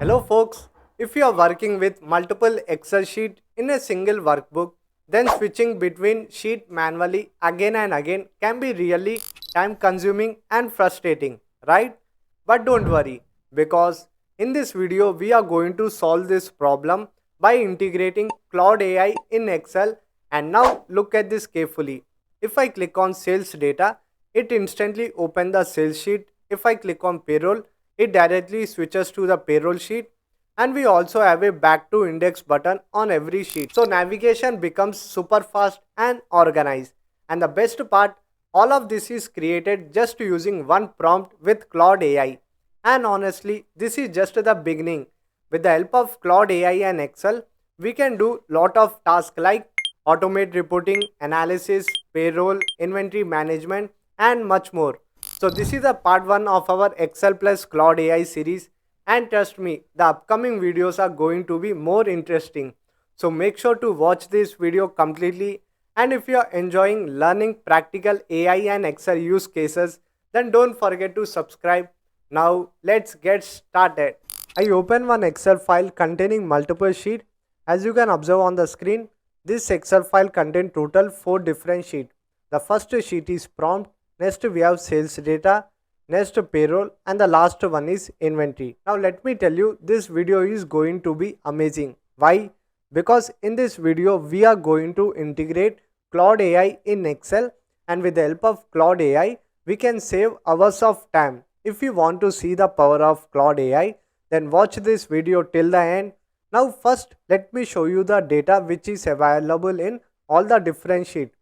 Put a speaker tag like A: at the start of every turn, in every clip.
A: Hello folks, if you are working with multiple Excel sheet in a single workbook, then switching between sheet manually again and again can be really time consuming and frustrating, right? But don't worry, because in this video we are going to solve this problem by integrating Cloud AI in Excel. And now look at this carefully. If I click on sales data, it instantly opens the sales sheet. If I click on payroll, it directly switches to the payroll sheet, and we also have a back to index button on every sheet. So navigation becomes super fast and organized. And the best part, all of this is created just using one prompt with Claude AI. And honestly, this is just the beginning. With the help of Claude AI and Excel, we can do lot of tasks like automate reporting, analysis, payroll, inventory management, and much more. So this is the part 1 of our Excel plus Claude AI series, and trust me, the upcoming videos are going to be more interesting. So make sure to watch this video completely, and if you are enjoying learning practical AI and Excel use cases, then don't forget to subscribe. Now let's get started. I open one Excel file containing multiple sheets. As you can observe on the screen, this Excel file contains total 4 different sheets. The first sheet is prompt, next we have sales data, next payroll, and the last one is inventory. Now let me tell you, this video is going to be amazing. Why? Because in this video we are going to integrate Claude AI in Excel, and with the help of Claude AI we can save hours of time. If you want to see the power of Claude AI, then watch this video till the end. Now first let me show you the data which is available in all the different sheets.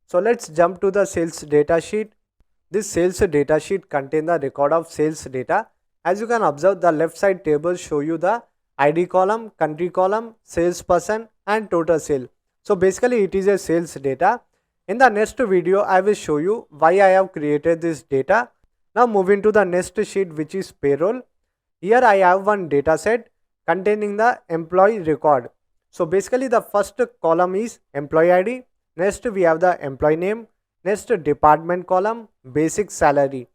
A: So let's jump to the sales data sheet. This sales data sheet contains the record of sales data. As you can observe, the left side tables show you the ID column, country column, salesperson, and total sale. So basically it is a sales data. In the next video, I will show you why I have created this data. Now moving to the next sheet, which is payroll. Here I have one data set containing the employee record. So basically the first column is employee ID. Next we have the employee name. Next department column, basic salary.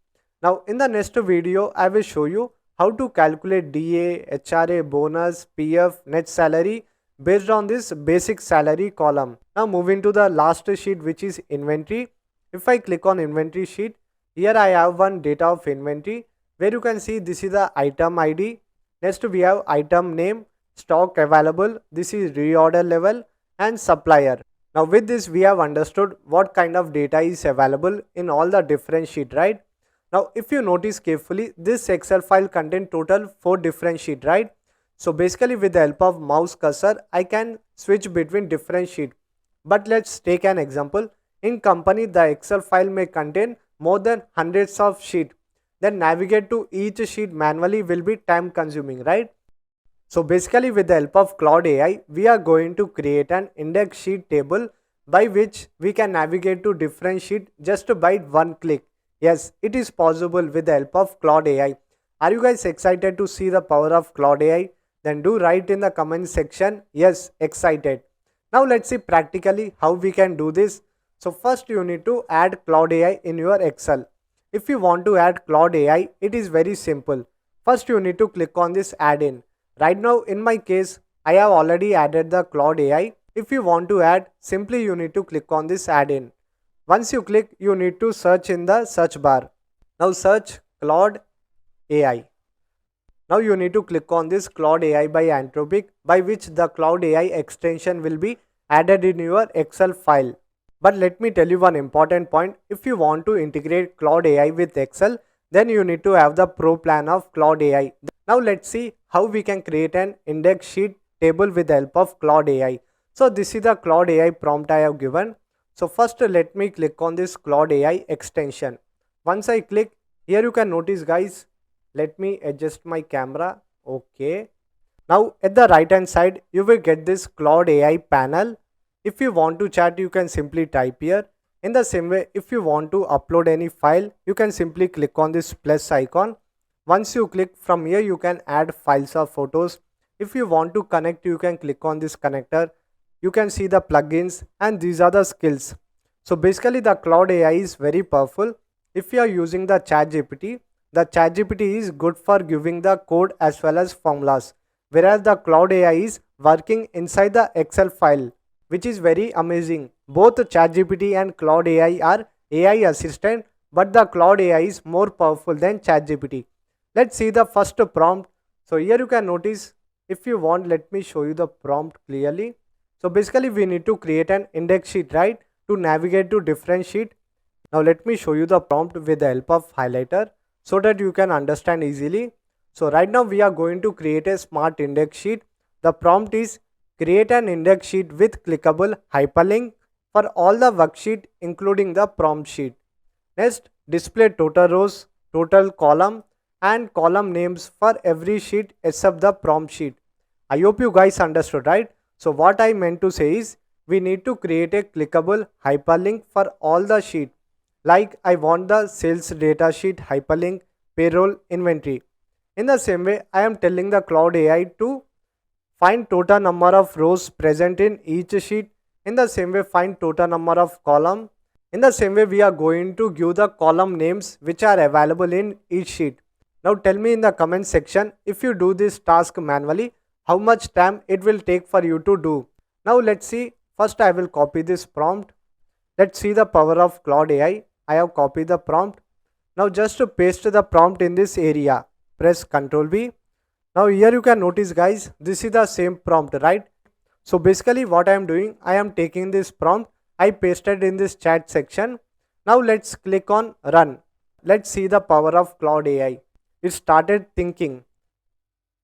A: Now in the next video I will show you how to calculate DA, HRA, bonus, PF, net salary based on this basic salary column. Now moving to the last sheet, which is inventory. If I click on inventory sheet, here I have one data of inventory where you can see this is the item ID. Next we have item name, stock available, this is reorder level, and supplier. Now with this we have understood what kind of data is available in all the different sheet, right? Now if you notice carefully, this Excel file contains total 4 different sheet, right? So basically with the help of mouse cursor I can switch between different sheet. But let's take an example. In company, the Excel file may contain more than hundreds of sheet. Then navigate to each sheet manually will be time consuming, right? So basically with the help of Claude AI, we are going to create an index sheet table by which we can navigate to different sheet just by one click. Yes, it is possible with the help of Claude AI. Are you guys excited to see the power of Claude AI? Then do write in the comment section, yes, excited. Now let's see practically how we can do this. So first you need to add Claude AI in your Excel. If you want to add Claude AI, it is very simple. First you need to click on this add-in. Right now in my case, I have already added the Claude AI. If you want to add, simply you need to click on this add-in. Once you click, you need to search in the search bar. Now search Claude AI. Now you need to click on this Claude AI by Anthropic, by which the Claude AI extension will be added in your Excel file. But let me tell you one important point. If you want to integrate Claude AI with Excel, then you need to have the pro plan of Claude AI. Now let's see how we can create an index sheet table with the help of Claude AI. So this is the Claude AI prompt I have given. So first let me click on this Claude AI extension. Once I click, here you can notice guys, let me adjust my camera. Okay. Now at the right hand side, you will get this Claude AI panel. If you want to chat, you can simply type here. In the same way, if you want to upload any file, you can simply click on this plus icon. Once you click, from here you can add files or photos. If you want to connect, you can click on this connector. You can see the plugins, and these are the skills. So basically the Claude AI is very powerful. If you are using the ChatGPT, the ChatGPT is good for giving the code as well as formulas, whereas the Cloud AI is working inside the Excel file, which is very amazing. Both ChatGPT and Cloud AI are AI assistant, but the Cloud AI is more powerful than ChatGPT. Let's see the first prompt. So here you can notice, if you want, let me show you the prompt clearly. So basically we need to create an index sheet, right, to navigate to different sheet. Now let me show you the prompt with the help of highlighter so that you can understand easily. So right now we are going to create a smart index sheet. The prompt is create an index sheet with clickable hyperlink for all the worksheet including the prompt sheet. Next, display total rows, total column and column names for every sheet except the prompt sheet. I hope you guys understood, right? So what I meant to say is we need to create a clickable hyperlink for all the sheet. Like I want the sales data sheet hyperlink, payroll, inventory. In the same way, I am telling the Cloud AI to find total number of rows present in each sheet. In the same way, find total number of column. In the same way, we are going to give the column names which are available in each sheet. Now tell me in the comment section, if you do this task manually, how much time it will take for you to do. Now let's see. First I will copy this prompt. Let's see the power of Cloud AI. I have copied the prompt. Now just to paste the prompt in this area, press Ctrl V. Now here you can notice guys, this is the same prompt, right? So basically what I am doing, I am taking this prompt, I pasted in this chat section. Now let's click on run. Let's see the power of Cloud AI. It started thinking.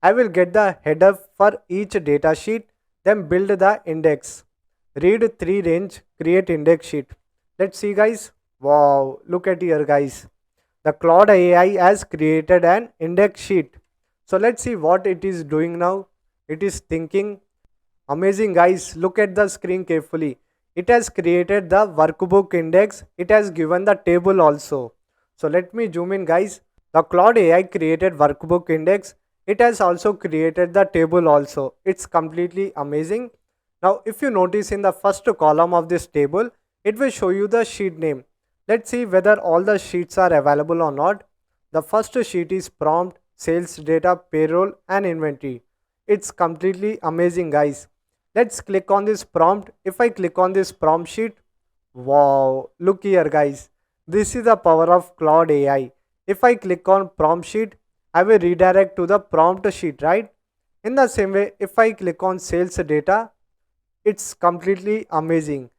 A: I will get the header for each data sheet, then build the index. Read 3 range, create index sheet. Let's see guys. Wow, look at here guys. The Cloud AI has created an index sheet. So let's see what it is doing now. It is thinking. Amazing guys, look at the screen carefully. It has created the workbook index. It has given the table also. So let me zoom in guys. The Cloud AI created workbook index. It has also created the table also. It's completely amazing. Now if you notice in the first column of this table, it will show you the sheet name. Let's see whether all the sheets are available or not. The first sheet is prompt, sales data, payroll and inventory. It's completely amazing guys. Let's click on this prompt. If I click on this prompt sheet, wow, look here guys. This is the power of Cloud AI. If I click on prompt sheet, I will redirect to the prompt sheet, right? In the same way, if I click on sales data, it's completely amazing.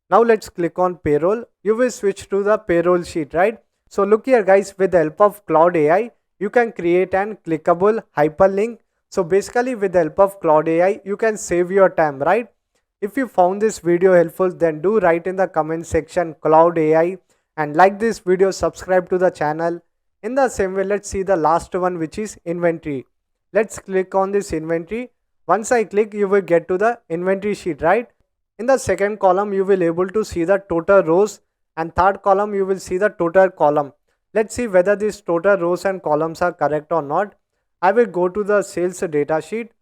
A: Now let's click on payroll. You will switch to the payroll sheet, right? So look here guys, with the help of Cloud AI, you can create an clickable hyperlink. So basically with the help of Cloud AI, you can save your time, right? If you found this video helpful, then do write in the comment section Cloud AI and like this video, subscribe to the channel. In the same way, let's see the last one, which is inventory. Let's click on this inventory. Once I click, you will get to the inventory sheet, right? In the second column, you will able to see the total rows and third column, you will see the total column. Let's see whether these total rows and columns are correct or not. I will go to the sales data sheet.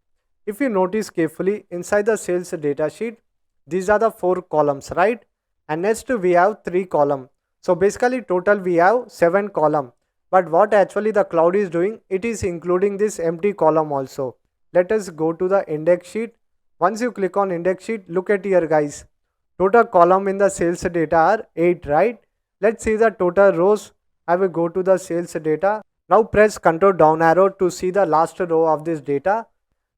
A: If you notice carefully, inside the sales data sheet, these are the 4 columns, right? And next we have 3 columns. So basically total we have 7 columns. But what actually the Cloud is doing, it is including this empty column also. Let us go to the index sheet. Once you click on index sheet, look at here guys. Total column in the sales data are 8, right? Let's see the total rows. I will go to the sales data. Now press Ctrl down arrow to see the last row of this data.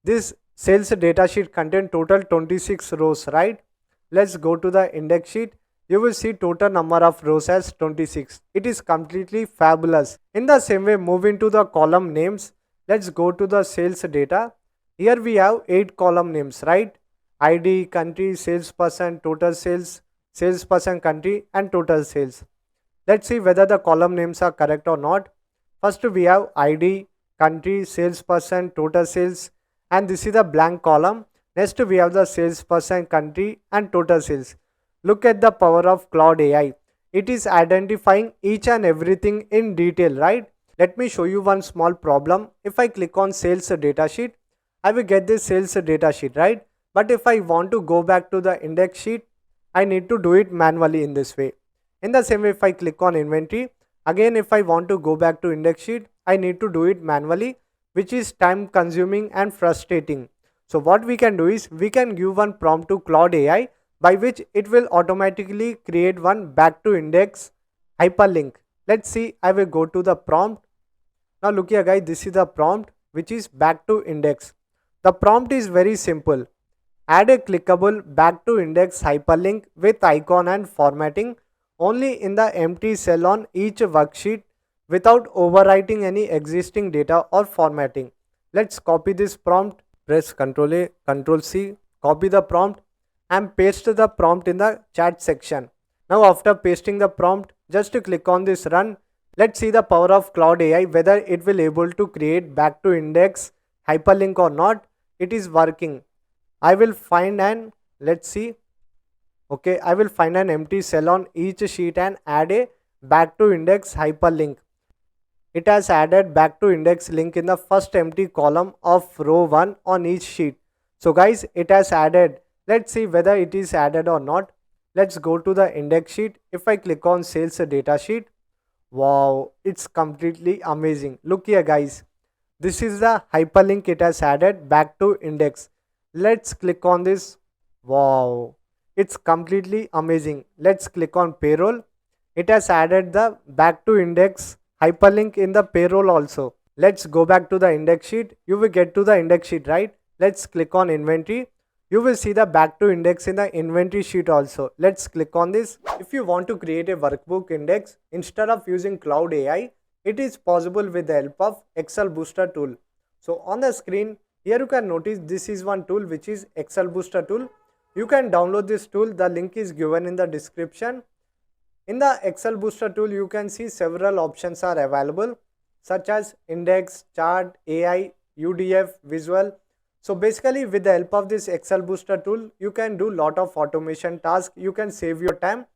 A: This sales data sheet contain total 26 rows, right? Let's go to the index sheet. You will see total number of rows as 26. It is completely fabulous. In the same way, move into the column names. Let's go to the sales data. Here we have 8 column names, right? ID, country, salesperson, total sales, salesperson country and total sales. Let's see whether the column names are correct or not. First we have ID, country, salesperson, total sales and this is the blank column. Next we have the salesperson, country and total sales. Look at the power of Cloud AI. It is identifying each and everything in detail, right? Let me show you one small problem. If I click on sales data sheet, I will get this sales data sheet, right? But if I want to go back to the index sheet, I need to do it manually in this way. In the same way, if I click on inventory, Again, if I want to go back to index sheet, I need to do it manually, which is time consuming and frustrating. So what we can do is we can give one prompt to Claude AI by which it will automatically create one back to index hyperlink. Let's see, I will go to the prompt. Now look here guys, this is the prompt which is back to index. The prompt is very simple. Add a clickable back to index hyperlink with icon and formatting only in the empty cell on each worksheet without overwriting any existing data or formatting. Let's copy this prompt. Press Ctrl A, Ctrl C, copy the prompt and paste the prompt in the chat section. Now after pasting the prompt, just to click on this run. Let's see the power of Claude AI, whether it will able to create back to index hyperlink or not. It is working. I will find an, let's see, okay, I will find an empty cell on each sheet and add a back to index hyperlink. It has added back to index link in the first empty column of row 1 on each sheet. So guys, it has added. Let's see whether it is added or not. Let's go to the index sheet. If I click on sales data sheet, wow, it's completely amazing. Look here guys, this is the hyperlink it has added back to index. Let's click on this. Wow, it's completely amazing. Let's click on payroll. It has added the back to index hyperlink in the payroll also. Let's go back to the index sheet. You will get to the index sheet, right? Let's click on inventory. You will see the back to index in the inventory sheet also. Let's click on this. If you want to create a workbook index instead of using Claude AI, it is possible with the help of Excel Booster tool. So on the screen here you can notice this is one tool which is Excel Booster tool. You can download this tool. The link is given in the description. In the Excel Booster tool, you can see several options are available such as index, chart, AI, UDF, visual. So basically with the help of this Excel Booster tool, you can do lot of automation tasks. You can save your time.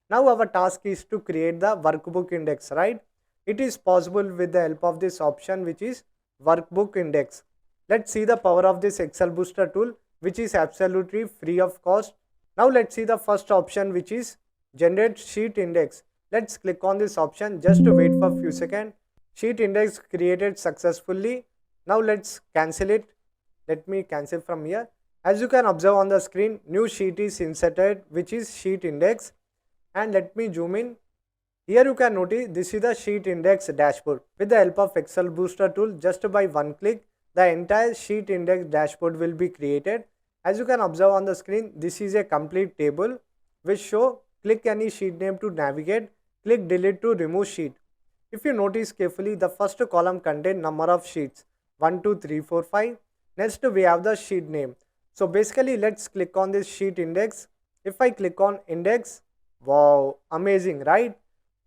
A: Now our task is to create the workbook index, right? It is possible with the help of this option which is workbook index. Let's see the power of this Excel Booster tool which is absolutely free of cost. Now let's see the first option which is generate sheet index. Let's click on this option. Just to wait for a few seconds. Sheet index created successfully. Now let's cancel it. Let me cancel from here. As you can observe on the screen, new sheet is inserted which is sheet index. And let me zoom in. Here you can notice this is the sheet index dashboard. With the help of Excel Booster tool, just by one click, the entire sheet index dashboard will be created. As you can observe on the screen, this is a complete table which show click any sheet name to navigate, click delete to remove sheet. If you notice carefully, the first column contains number of sheets 1, 2, 3, 4, 5. Next we have the sheet name. So basically let's click on this sheet index. If I click on index, wow, amazing, right?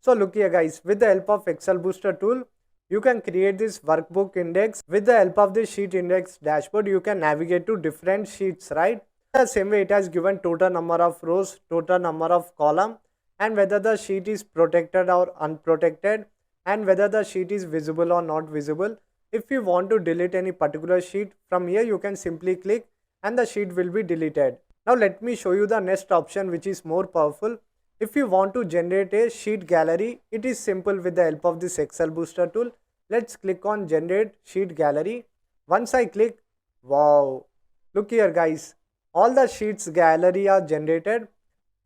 A: So look here guys, with the help of Excel Booster tool, you can create this workbook index. With the help of this sheet index dashboard, you can navigate to different sheets, right? The same way it has given total number of rows, total number of column, and whether the sheet is protected or unprotected, and whether the sheet is visible or not visible. If you want to delete any particular sheet, from here you can simply click and the sheet will be deleted. Now let me show you the next option which is more powerful. If you want to generate a sheet gallery, it is simple with the help of this Excel Booster tool. Let's click on generate sheet gallery. Once I click, wow, look here guys, all the sheets gallery are generated.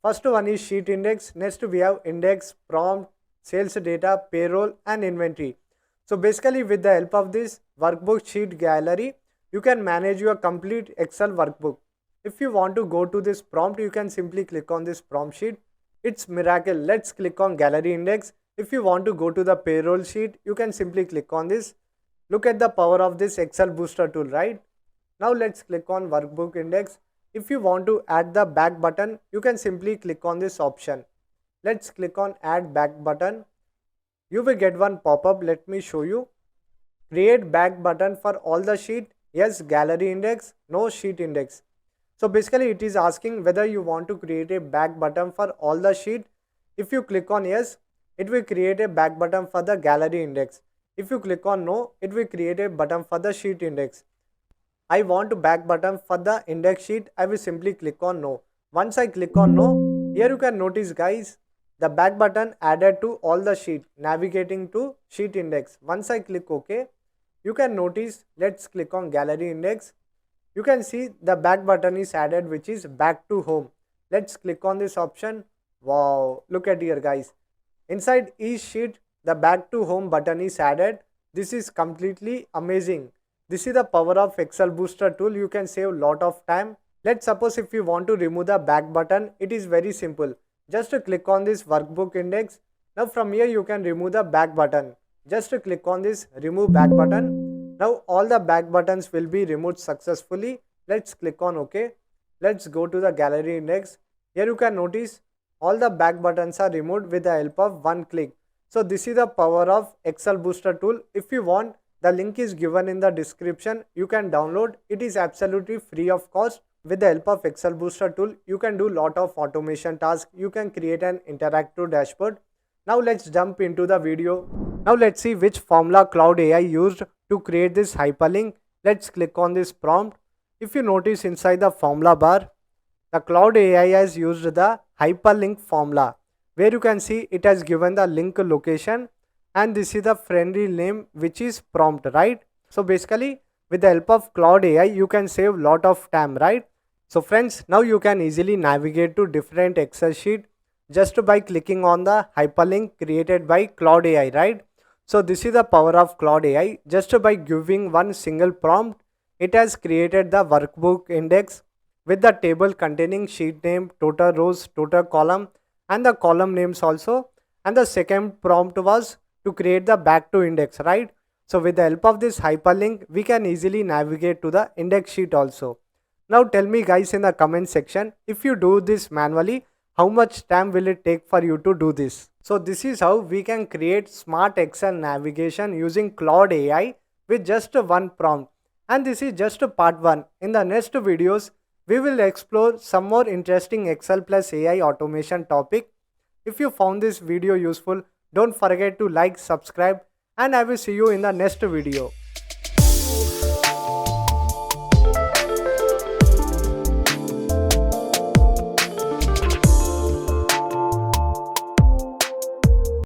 A: First one is sheet index. Next we have index, prompt, sales data, payroll and inventory. So basically with the help of this workbook sheet gallery, you can manage your complete Excel workbook. If you want to go to this prompt, you can simply click on this prompt sheet. It's miracle. Let's click on gallery index. If you want to go to the payroll sheet, you can simply click on this. Look at the power of this Excel Booster tool, right? Now let's click on workbook index. If you want to add the back button, you can simply click on this option. Let's click on add back button. You will get one pop-up. Let me show you. Create back button for all the sheet. Yes, gallery index. No, sheet index. So basically it is asking whether you want to create a back button for all the sheet. If you click on yes, it will create a back button for the gallery index. If you click on no, it will create a button for the sheet index. I want to back button for the index sheet. I will simply click on no. Once I click on no, here you can notice guys, the back button added to all the sheet, navigating to sheet index. Once I click OK, you can notice, let's click on gallery index. You can see the back button is added, which is back to home. Let's click on this option. Wow, look at here guys. Inside each sheet, the back to home button is added. This is completely amazing. This is the power of Excel Booster tool. You can save a lot of time. Let's suppose if you want to remove the back button, it is very simple. Just to click on this workbook index. Now from here you can remove the back button. Just to click on this remove back button. Now all the back buttons will be removed successfully. Let's click on OK. Let's go to the gallery index. Here you can notice all the back buttons are removed with the help of one click. So this is the power of Excel Booster tool. If you want, the link is given in the description. You can download. It is absolutely free of cost. With the help of Excel Booster tool, you can do lot of automation tasks. You can create an interactive dashboard. Now let's jump into the video. Now let's see which formula Cloud AI used to create this hyperlink. Let's click on this prompt. If you notice inside the formula bar, the Cloud AI has used the hyperlink formula, where you can see it has given the link location, and this is the friendly name, which is prompt, right? So basically with the help of Cloud AI, you can save lot of time, right? So friends, now you can easily navigate to different Excel sheet just by clicking on the hyperlink created by Cloud AI, right? So this is the power of Cloud AI. Just by giving one single prompt, it has created the workbook index with the table containing sheet name, total rows, total column, and the column names also. And the second prompt was to create the back to index, right? So with the help of this hyperlink, we can easily navigate to the index sheet also. Now tell me guys in the comment section, if you do this manually, how much time will it take for you to do this? So this is how we can create smart Excel navigation using Cloud AI with just one prompt. And this is just part 1. In the next videos, we will explore some more interesting Excel plus AI automation topic. If you found this video useful, don't forget to like, subscribe, and I will see you in the next video.